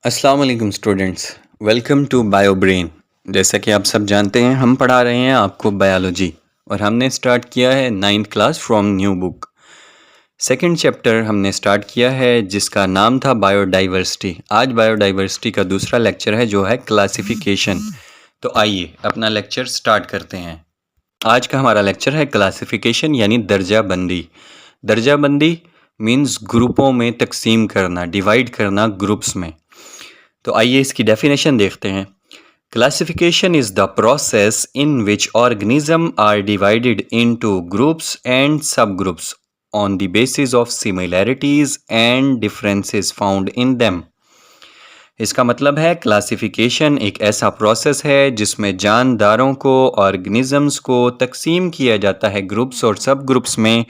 अस्सलाम वालेकुम students. Welcome to Bio Brain. जैसा कि आप सब जानते हैं, हम पढ़ा रहे हैं आपको बायोलॉजी और हमने स्टार्ट किया है 9th class from new book. Second chapter हमने स्टार्ट किया है जिसका नाम था बायोडाइवर्सिटी। आज बायोडाइवर्सिटी का दूसरा लेक्चर है जो है क्लासिफिकेशन। तो आइए अपना लेक्चर स्टार्ट करते हैं। आज का हमारा लेक्चर है क्लासिफिकेशन यानी दर्जाबंदी। दर्जाबंदी मीन्स ग्रुपों में तकसीम करना, डिवाइड करना ग्रुप्स में। तो आइए इसकी डेफिनेशन देखते हैं। Classification is the process in which organism are divided into groups and sub groups on the basis of similarities and differences found in them. इसका मतलब है क्लासिफिकेशन एक ऐसा प्रोसेस है जिसमें जानदारों को, ऑर्गेनिजम्स को तकसीम किया जाता है ग्रुप्स और सब ग्रुप्स में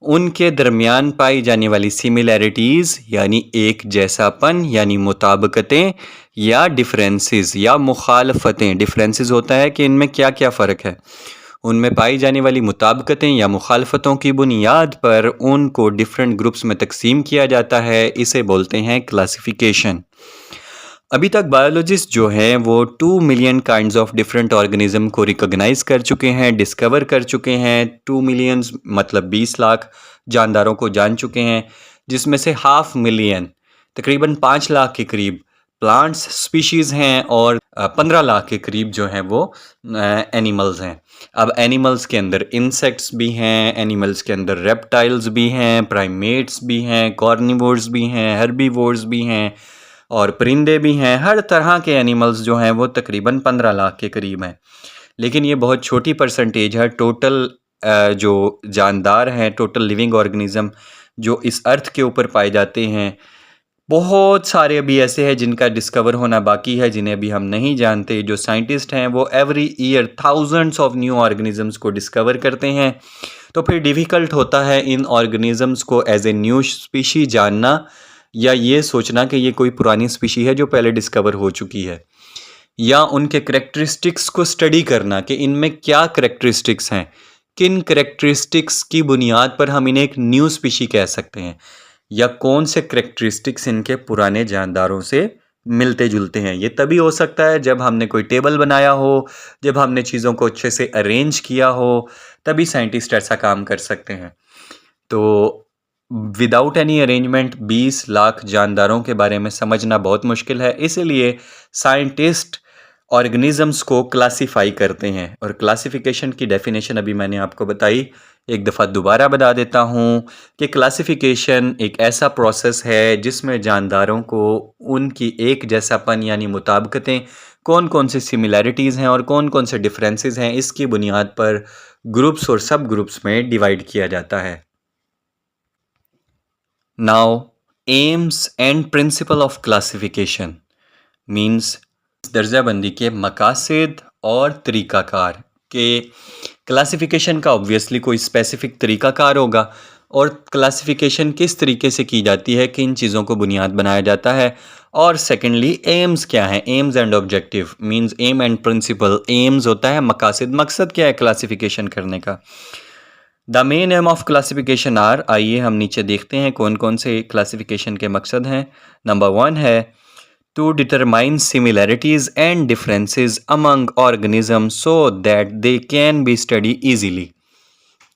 उनके दरमियान पाई जाने वाली सिमिलैरिटीज़ यानी एक जैसापन यानी मुताबिकतें या डिफरेंसेस या मुखालफतें। डिफरेंसेस होता है कि इनमें क्या क्या फ़र्क है, उनमें पाई जाने वाली मुताबिकतें या मुखालफतों की बुनियाद पर उनको डिफरेंट ग्रुप्स में तकसीम किया जाता है। इसे बोलते हैं क्लासिफिकेशन। अभी तक बायोलॉजिस्ट जो हैं वो 2 million kinds of different organism को रिकॉग्नाइज कर चुके हैं, डिस्कवर कर चुके हैं। 2 मिलियंस मतलब 20 लाख जानदारों को जान चुके हैं, जिसमें से 500,000 तकरीबन 5 लाख के करीब प्लांट्स स्पीशीज़ हैं और 15 लाख के करीब जो हैं वो एनिमल्स हैं। अब एनिमल्स के अंदर इंसेक्ट्स भी हैं, एनिमल्स के अंदर रेप्टाइल्स भी हैं, प्राइमेट्स भी हैं, कॉर्निवोर्स भी हैं, हर्बीवोर्स भी हैं और परिंदे भी हैं। हर तरह के एनिमल्स जो हैं वो तकरीबन 15 लाख के करीब हैं। लेकिन ये बहुत छोटी परसेंटेज है टोटल जो जानदार हैं, टोटल लिविंग ऑर्गेनिज्म जो इस अर्थ के ऊपर पाए जाते हैं। बहुत सारे अभी ऐसे हैं जिनका डिस्कवर होना बाकी है, जिन्हें अभी हम नहीं जानते। जो साइंटिस्ट हैं वो every year thousands of new organisms को डिस्कवर करते हैं। तो फिर डिफ़िकल्ट होता है इन ऑर्गेनिजम्स को एज ए न्यू स्पीशी जानना या ये सोचना कि ये कोई पुरानी स्पीशी है जो पहले डिस्कवर हो चुकी है, या उनके करेक्टरिस्टिक्स को स्टडी करना कि इनमें क्या करेक्टरिस्टिक्स हैं, किन करेक्टरिस्टिक्स की बुनियाद पर हम इन्हें एक न्यू स्पीशी कह सकते हैं, या कौन से करेक्टरिस्टिक्स इनके पुराने जानदारों से मिलते जुलते हैं। ये तभी हो सकता है जब हमने कोई टेबल बनाया हो, जब हमने चीज़ों को अच्छे से अरेंज किया हो, तभी साइंटिस्ट ऐसा काम कर सकते हैं। तो विदाउट एनी अरेंजमेंट 20 लाख जानदारों के बारे में समझना बहुत मुश्किल है। इसीलिए साइंटिस्ट ऑर्गेनिजम्स को क्लासिफाई करते हैं। और क्लासिफिकेशन की डेफिनेशन अभी मैंने आपको बताई, एक दफ़ा दोबारा बता देता हूँ कि क्लासिफिकेशन एक ऐसा प्रोसेस है जिसमें जानदारों को उनकी एक जैसापन यानी मुताबिकतें, कौन कौन से सिमिलैरिटीज़ हैं और कौन कौन से डिफरेंसेस हैं, इसकी बुनियाद पर ग्रुप्स और सब ग्रुप्स में डिवाइड किया जाता है। Now, aims and principle of classification means दर्जाबंदी के मकासद और तरीक़ाकार के। क्लासिफिकेशन का ऑब्वियसली कोई स्पेसिफिक तरीक़ाकार होगा और क्लासिफिकेशन किस तरीके से की जाती है, किन चीज़ों को बुनियाद बनाया जाता है। और सेकेंडली एम्स क्या है, aims and objective means aim and principle. Aims होता है मकासद, मकसद क्या है क्लासिफिकेशन करने का। The main aim of classification are, आइए हम नीचे देखते हैं कौन कौन से क्लासिफिकेशन के मकसद हैं। नंबर 1 है to determine similarities and differences among organism so that they can be study easily.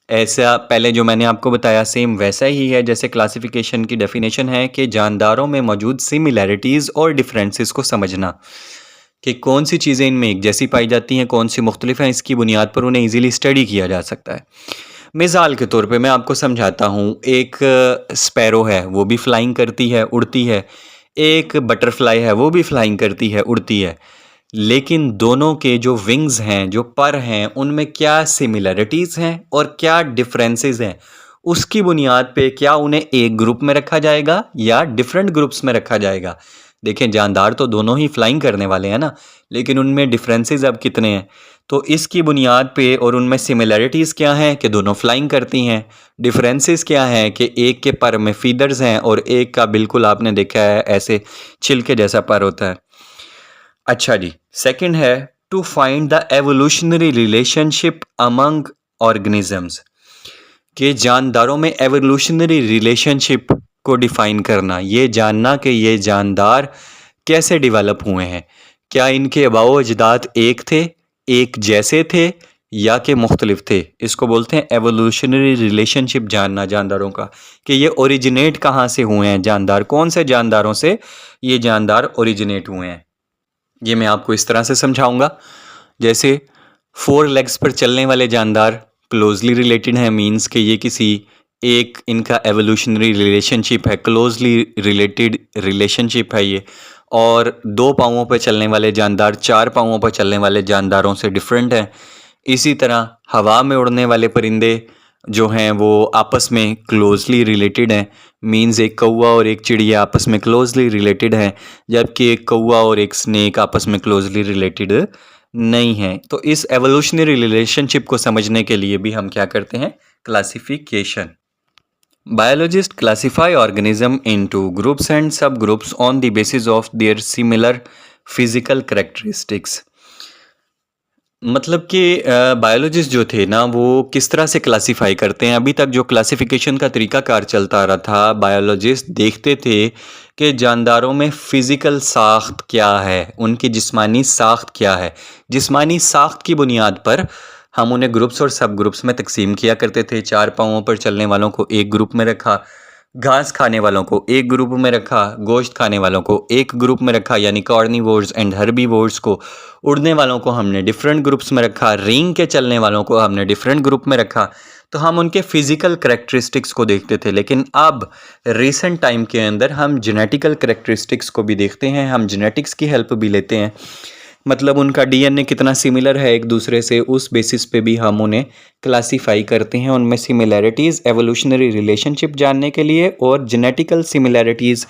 ऐसा पहले जो मैंने आपको बताया सेम वैसा ही है जैसे क्लासिफिकेशन की डेफिनेशन है कि जानदारों में मौजूद सिमिलैरिटीज़ और डिफरेंसेस को समझना कि कौन सी चीज़ें इनमें एक जैसी पाई जाती हैं, कौन सी मुख्तलिफ हैं, इसकी बुनियाद पर उन्हें ईजीली स्टडी किया जा सकता है। मिसाल के तौर पे मैं आपको समझाता हूँ। एक स्पैरो है, वो भी फ्लाइंग करती है, उड़ती है। एक बटरफ्लाई है, वो भी फ्लाइंग करती है, उड़ती है। लेकिन दोनों के जो विंग्स हैं, जो पर हैं, उनमें क्या सिमिलैरिटीज़ हैं और क्या डिफरेंसेस हैं, उसकी बुनियाद पे क्या उन्हें एक ग्रुप में रखा जाएगा या डिफरेंट ग्रुप्स में रखा जाएगा। देखें, जानदार तो दोनों ही फ्लाइंग करने वाले हैं ना, लेकिन उनमें डिफरेंसेस अब कितने हैं। तो इसकी बुनियाद पे और उनमें सिमिलैरिटीज़ क्या हैं कि दोनों फ्लाइंग करती हैं। डिफरेंसेस क्या हैं कि एक के पर में फीदर्स हैं और एक का बिल्कुल आपने देखा है ऐसे छिलके जैसा पर होता है। अच्छा जी, सेकंड है to find the evolutionary relationship among organisms, कि जानदारों में एवोल्यूशनरी रिलेशनशिप को डिफ़ाइन करना, ये जानना कि ये जानदार कैसे डेवलप हुए हैं, क्या इनके आबाओ अजदाद एक थे, एक जैसे थे, या कि मुख्तलिफ थे। इसको बोलते हैं एवोल्यूशनरी रिलेशनशिप जानना जानदारों का, कि ये ओरिजिनेट कहाँ से हुए हैं जानदार, कौन से जानदारों से ये जानदार ओरिजिनेट हुए हैं। ये मैं आपको इस तरह से समझाऊंगा। जैसे 4 लेग्स पर चलने वाले जानदार क्लोजली रिलेटेड हैं, मीन्स कि ये किसी एक इनका एवोल्यूशनरी रिलेशनशिप है, क्लोजली रिलेटेड रिलेशनशिप है ये। और 2 पाँवों पर चलने वाले जानदार 4 पाँवों पर चलने वाले जानदारों से डिफरेंट हैं। इसी तरह हवा में उड़ने वाले परिंदे जो हैं वो आपस में क्लोजली रिलेटेड हैं, मीन्स एक कौवा और एक चिड़िया आपस में क्लोजली रिलेटेड हैं, जबकि एक कौवा और एक स्नेक आपस में क्लोजली रिलेटेड नहीं है। तो इस एवोल्यूशनरी रिलेशनशिप को समझने के लिए भी हम क्या करते हैं, classification. Biologists classify organism into groups and subgroups on the basis of their similar physical characteristics। मतलब कि बायोलॉजिस्ट जो थे ना वो किस तरह से क्लासिफाई करते हैं। अभी तक जो क्लासिफिकेशन का तरीकाकार चलता आ रहा था, बायोलॉजिस्ट देखते थे कि जानदारों में फ़िज़िकल साख्त क्या है, उनकी जिस्मानी साख्त क्या है। जिस्मानी साख्त की बुनियाद पर हम उन्हें ग्रुप्स और सब ग्रुप्स में तकसीम किया करते थे। 4 पाँवों पर चलने वालों को एक ग्रुप में रखा, घास खाने वालों को एक ग्रुप में रखा, गोश्त खाने वालों को एक ग्रुप में रखा यानी कार्निवोर्स एंड हर्बीवोर्स को। उड़ने वालों को हमने डिफरेंट ग्रुप्स में रखा, रिंग के चलने वालों को हमने डिफरेंट ग्रुप में रखा। तो हम उनके फिज़िकल करैक्टरिस्टिक्स को देखते थे। लेकिन अब रिसेंट टाइम के अंदर हम जेनेटिकल करैक्टरिस्टिक्स को भी देखते हैं, हम जेनेटिक्स की हेल्प भी लेते हैं। मतलब उनका डीएनए कितना सिमिलर है एक दूसरे से, उस बेसिस पे भी हम उन्हें क्लासीफाई करते हैं। उनमें सिमिलैरिटीज़ एवोल्यूशनरी रिलेशनशिप जानने के लिए और जेनेटिकल सिमिलैरिटीज़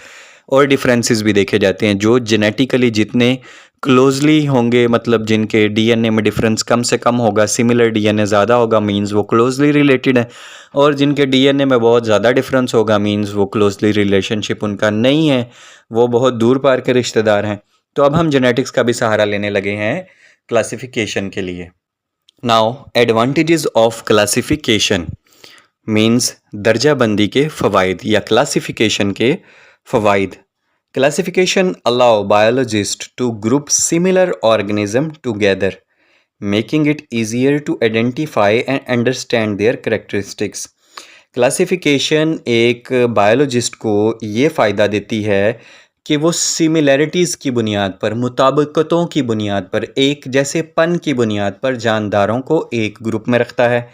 और डिफरेंसेस भी देखे जाते हैं। जो जेनेटिकली जितने क्लोजली होंगे, मतलब जिनके डीएनए में डिफरेंस कम से कम होगा, सिमिलर डीएनए ज़्यादा होगा, मींस वो क्लोजली रिलेटेड है। और जिनके डीएनए में बहुत ज़्यादा डिफरेंस होगा, मींस वो क्लोजली रिलेशनशिप उनका नहीं है, वो बहुत दूर पार के रिश्तेदार हैं। तो अब हम जेनेटिक्स का भी सहारा लेने लगे हैं क्लासिफिकेशन के लिए। Now advantages of classification means दर्जाबंदी के फ़वाइद या क्लासिफिकेशन के फ़वाइद। Classification allow biologist to group similar organism together, making it easier to identify and understand their characteristics. Classification एक बायोलॉजिस्ट को ये फ़ायदा देती है कि वो सिमिलैरिटीज़ की बुनियाद पर, मुताबिकतों की बुनियाद पर, एक जैसे पन की बुनियाद पर जानदारों को एक ग्रुप में रखता है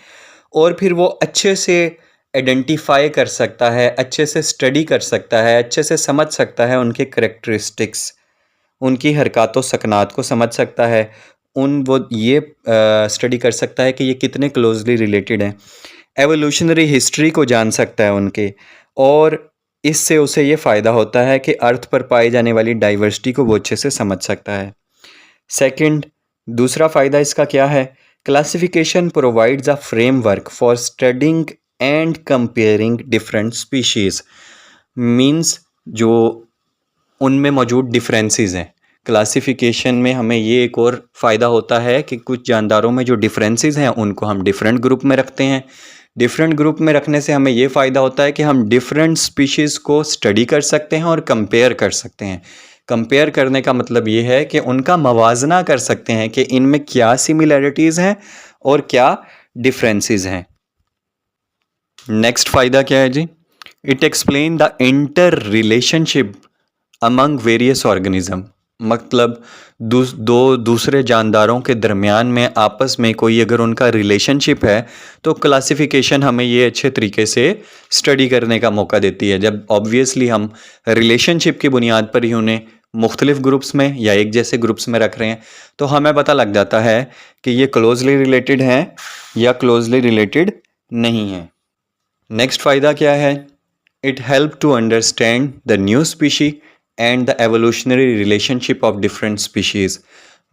और फिर वो अच्छे से आइडेंटिफाई कर सकता है, अच्छे से स्टडी कर सकता है, अच्छे से समझ सकता है उनके करैक्टरिस्टिक्स, उनकी हरकत व सकनात को समझ सकता है। वो ये स्टडी कर सकता है कि ये कितने क्लोजली रिलेटेड हैं। एवोल्यूशनरी हिस्ट्री को जान सकता है उनके, और इससे उसे ये फ़ायदा होता है कि अर्थ पर पाई जाने वाली डाइवर्सिटी को वो अच्छे से समझ सकता है। सेकंड, दूसरा फ़ायदा इसका क्या है, classification provides a framework for studying and comparing different species. Means जो उनमें मौजूद डिफरेंसेस हैं, क्लासिफिकेशन में हमें ये एक और फ़ायदा होता है कि कुछ जानदारों में जो डिफरेंसेस हैं उनको हम डिफरेंट ग्रुप में रखते हैं। डिफरेंट ग्रुप में रखने से हमें ये फ़ायदा होता है कि हम डिफरेंट स्पीशीज़ को स्टडी कर सकते हैं और कंपेयर कर सकते हैं। कंपेयर करने का मतलब ये है कि उनका मवाजना कर सकते हैं कि इनमें क्या सिमिलैरिटीज़ हैं और क्या डिफरेंसेस हैं। नेक्स्ट फ़ायदा क्या है जी, it explain the interrelationship among various organism. मतलब दो दूसरे जानदारों के दरमियान में आपस में कोई अगर उनका रिलेशनशिप है तो क्लासिफिकेशन हमें ये अच्छे तरीके से स्टडी करने का मौका देती है। जब ऑब्वियसली हम रिलेशनशिप की बुनियाद पर ही उन्हें मुख्तलिफ ग्रुप्स में या एक जैसे ग्रुप्स में रख रहे हैं तो हमें पता लग जाता है कि ये क्लोजली रिलेटेड हैं या क्लोजली रिलेटेड नहीं हैं। नेक्स्ट फ़ायदा क्या है, it help to understand the new species and the evolutionary relationship of different species.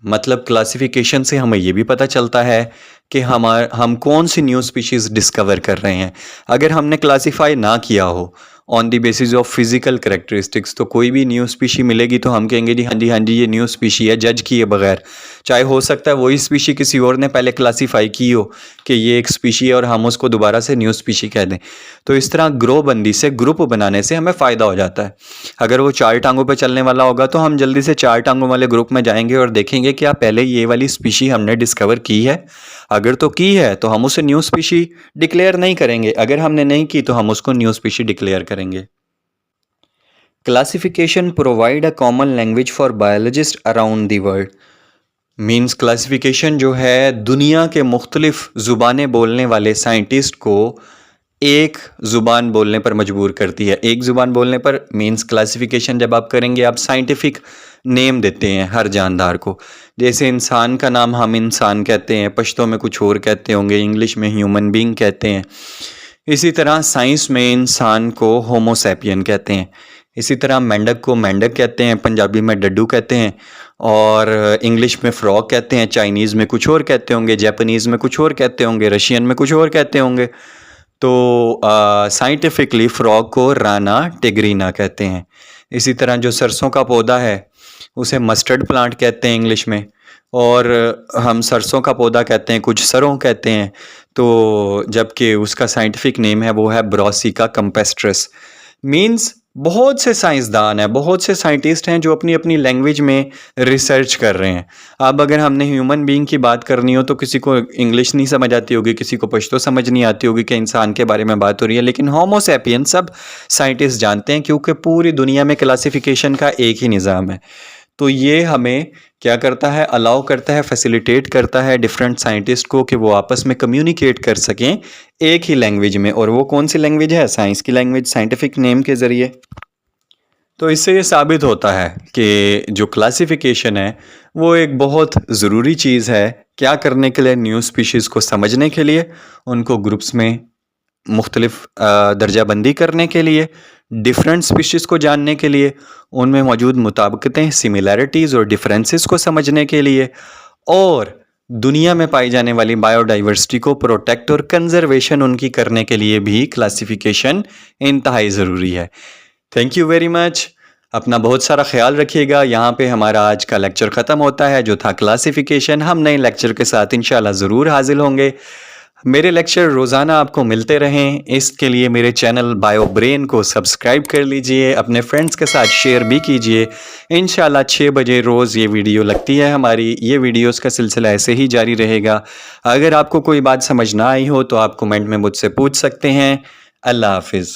मतलब क्लासिफिकेशन से हमें ये भी पता चलता है कि हम कौन सी न्यू स्पीशीज़ डिस्कवर कर रहे हैं। अगर हमने क्लासीफाई ना किया हो on the basis of physical characteristics, तो कोई भी न्यू स्पीशी मिलेगी तो हम कहेंगे जी हाँ जी हाँ जी ये न्यू स्पीशी है, जज किए बगैर। चाहे हो सकता है वही स्पीशी किसी और ने पहले क्लासीफाई की हो कि ये एक स्पीशी है और हम उसको दोबारा से न्यू स्पीशी कह दें। तो इस तरह ग्रो बंदी से, ग्रुप बनाने से हमें फ़ायदा हो जाता है। अगर वो 4 टांगों पर चलने वाला होगा तो हम जल्दी से 4 टांगों वाले ग्रुप में जाएंगे और देखेंगे क्या पहले ये वाली स्पीशी हमने डिस्कवर की है। अगर तो की है तो हम उसे न्यू स्पीशी डिक्लेयर नहीं करेंगे, अगर हमने नहीं की तो हम उसको न्यू स्पीशी डिक्लेयर करेंगे। Classification provide a common language for biologist around the world. Means classification जो है दुनिया के मुख्तलिफ ज़ुबानें बोलने वाले साइंटिस्ट को एक ज़ुबान बोलने पर मजबूर करती है। एक ज़ुबान बोलने पर मीन्स क्लासिफिकेशन जब आप करेंगे आप साइंटिफिक नेम देते हैं हर जानदार को। जैसे इंसान का नाम हम इंसान कहते हैं, पश्तो में कुछ और कहते होंगे, इंग्लिश में ह्यूमन बीइंग कहते हैं। इसी तरह साइंस में इंसान को होमो सैपियन कहते हैं। इसी तरह मेंढक को मेंढक कहते हैं, पंजाबी में डड्डू कहते हैं, और इंग्लिश में फ्रॉग कहते हैं, चाइनीज़ में कुछ और कहते होंगे, जापानीज़ में कुछ और कहते होंगे, रशियन में कुछ और कहते होंगे। तो साइंटिफिकली फ्रॉग को राना टिग्रीना कहते हैं। इसी तरह जो सरसों का पौधा है उसे मस्टर्ड प्लांट कहते हैं इंग्लिश में, और हम सरसों का पौधा कहते हैं, कुछ सरों कहते हैं। तो जबकि उसका साइंटिफिक नेम है वो है ब्रोसिका कंपेस्ट्रस। मीन्स बहुत से साइंसदान हैं, बहुत से साइंटिस्ट हैं जो अपनी अपनी लैंग्वेज में रिसर्च कर रहे हैं। अब अगर हमने ह्यूमन बीइंग की बात करनी हो तो किसी को इंग्लिश नहीं समझ आती होगी, किसी को पश्तो समझ नहीं आती होगी कि इंसान के बारे में बात हो रही है, लेकिन होमो सैपियन सब साइंटिस्ट जानते हैं क्योंकि पूरी दुनिया में क्लासिफिकेशन का एक ही निज़ाम है। तो ये हमें क्या करता है, अलाउ करता है, फैसिलिटेट करता है डिफरेंट साइंटिस्ट को कि वो आपस में कम्युनिकेट कर सकें एक ही लैंग्वेज में। और वो कौन सी लैंग्वेज है? साइंस की लैंग्वेज, साइंटिफिक नेम के ज़रिए। तो इससे ये साबित होता है कि जो क्लासिफिकेशन है वो एक बहुत ज़रूरी चीज़ है। क्या करने के लिए? न्यू स्पीशीज़ को समझने के लिए, उनको ग्रुप्स में मुख्तलिफ दर्जाबंदी करने के लिए, डिफरेंट स्पीशीज़ को जानने के लिए, उनमें मौजूद मुताबिकतें, सिमिलैरिटीज़ और डिफरेंसेस को समझने के लिए, और दुनिया में पाई जाने वाली बायोडाइवर्सिटी को प्रोटेक्ट और कंजर्वेशन उनकी करने के लिए भी क्लासिफिकेशन इंतहाई ज़रूरी है। Thank you very much. अपना बहुत सारा ख्याल रखिएगा। यहाँ पे हमारा आज का लेक्चर ख़त्म होता है जो था क्लासिफिकेशन। हम नए लेक्चर के साथ इंशाल्लाह ज़रूर हाजिर होंगे। मेरे लेक्चर रोज़ाना आपको मिलते रहें, इसके लिए मेरे चैनल बायो ब्रेन को सब्सक्राइब कर लीजिए, अपने फ्रेंड्स के साथ शेयर भी कीजिए। इंशाल्लाह 6 बजे रोज़ ये वीडियो लगती है हमारी। ये वीडियोस का सिलसिला ऐसे ही जारी रहेगा। अगर आपको कोई बात समझ ना आई हो तो आप कमेंट में मुझसे पूछ सकते हैं। अल्लाह हाफिज़।